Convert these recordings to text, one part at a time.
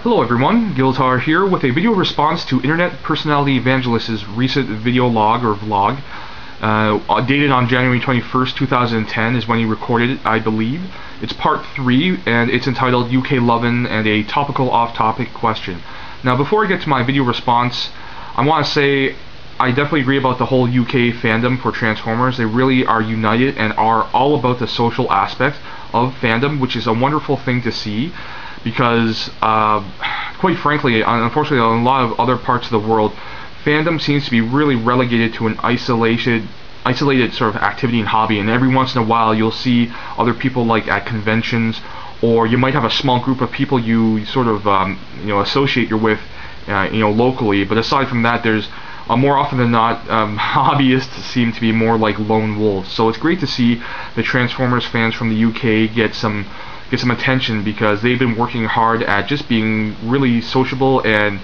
Hello everyone, Giltar here with a video response to Internet Personality Vange1us' recent video log or vlog. Dated on January 21st, 2010 is when he recorded it, I believe. It's part 3 and it's entitled UK Lovin' and a Topical Off-Topic Question. Now before I get to my video response, I want to say I definitely agree about the whole UK fandom for Transformers. They really are united and are all about the social aspect of fandom, which is a wonderful thing to see. Because, quite frankly, unfortunately, in a lot of other parts of the world, fandom seems to be really relegated to an isolated sort of activity and hobby. And every once in a while, you'll see other people like at conventions, or you might have a small group of people you sort of associate with, locally. But aside from that, there's more often than not, hobbyists seem to be more like lone wolves. So it's great to see the Transformers fans from the UK get some attention, because they've been working hard at just being really sociable, and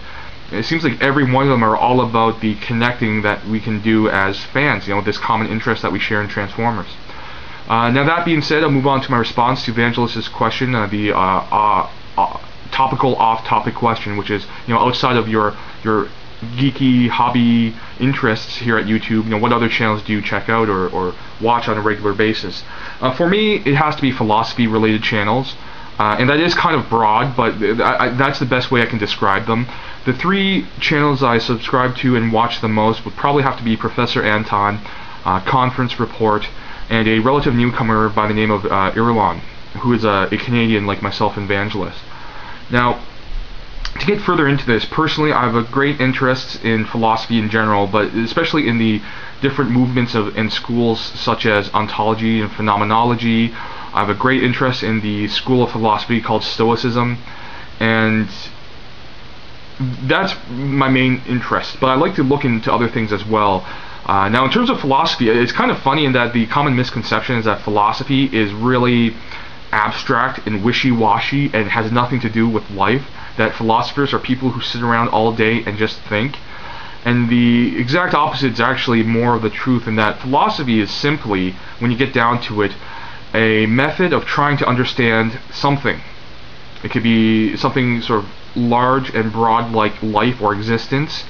it seems like every one of them are all about the connecting that we can do as fans, this common interest that we share in Transformers. Now that being said, I'll move on to my response to Vange1us' question, the topical off-topic question, which is, outside of your geeky hobby interests here at YouTube, what other channels do you check out or watch on a regular basis? For me, it has to be philosophy related channels, and that is kind of broad, but that's the best way I can describe them. The 3 channels I subscribe to and watch the most would probably have to be Professoranton, Conference Report, and a relative newcomer by the name of lralon, who is a Canadian like myself and Vange1us. Now, to get further into this, personally, I have a great interest in philosophy in general, but especially in the different movements in schools such as ontology and phenomenology. I have a great interest in the school of philosophy called Stoicism, and that's my main interest. But I like to look into other things as well. Now, in terms of philosophy, it's kind of funny in that the common misconception is that philosophy is really abstract and wishy-washy and has nothing to do with life, that philosophers are people who sit around all day and just think. And the exact opposite is actually more of the truth, in that philosophy is simply, when you get down to it, a method of trying to understand something. It could be something sort of large and broad like life or existence,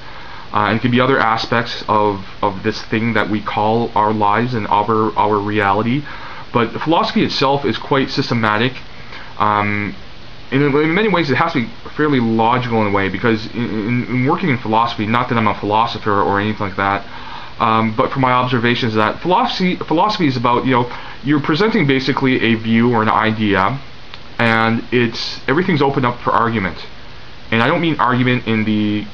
and it could be other aspects of this thing that we call our lives and our reality. But philosophy itself is quite systematic. In many ways, it has to be fairly logical in a way, because in working in philosophy, not that I'm a philosopher or anything like that, but from my observations, that philosophy is about, you're presenting basically a view or an idea, and everything's open up for argument. And I don't mean argument in the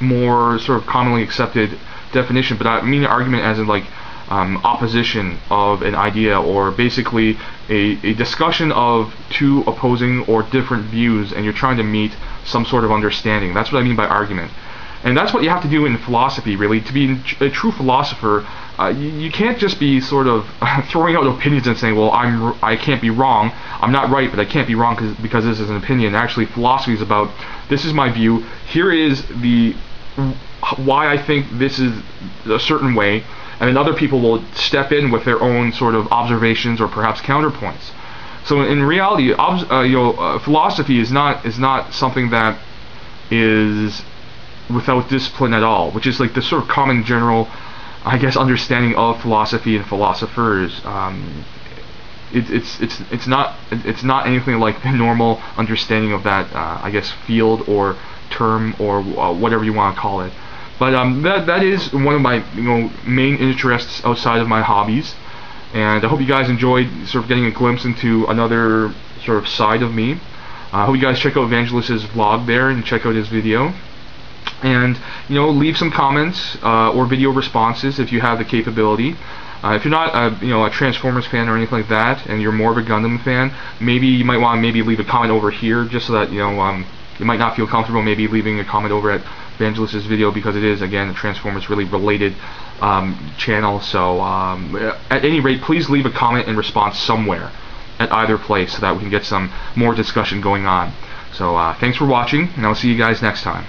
more sort of commonly accepted definition, but I mean argument as in like opposition of an idea, or basically a discussion of 2 opposing or different views, and you're trying to meet some sort of understanding. That's what I mean by argument. And that's what you have to do in philosophy, really. To be a true philosopher, you can't just be sort of throwing out opinions and saying, well, I can't be wrong, I'm not right, but I can't be wrong because this is an opinion. Actually, philosophy is about, this is my view, here is why I think this is a certain way, and then other people will step in with their own sort of observations or perhaps counterpoints. So in reality, philosophy is not something that is without discipline at all, which is like the sort of common general, I guess, understanding of philosophy and philosophers. It's not anything like the normal understanding of that, I guess, field or term or whatever you want to call it. But that is one of my main interests outside of my hobbies, and I hope you guys enjoyed sort of getting a glimpse into another sort of side of me. I hope you guys check out Vange1us' vlog there and check out his video, and leave some comments or video responses if you have the capability. If you're not a Transformers fan or anything like that, and you're more of a Gundam fan, maybe you might want to leave a comment over here, just so that you might not feel comfortable maybe leaving a comment over at Vange1us' video, because it is, again, a Transformers really related channel. So at any rate, please leave a comment and response somewhere at either place, so that we can get some more discussion going on. So thanks for watching, and I'll see you guys next time.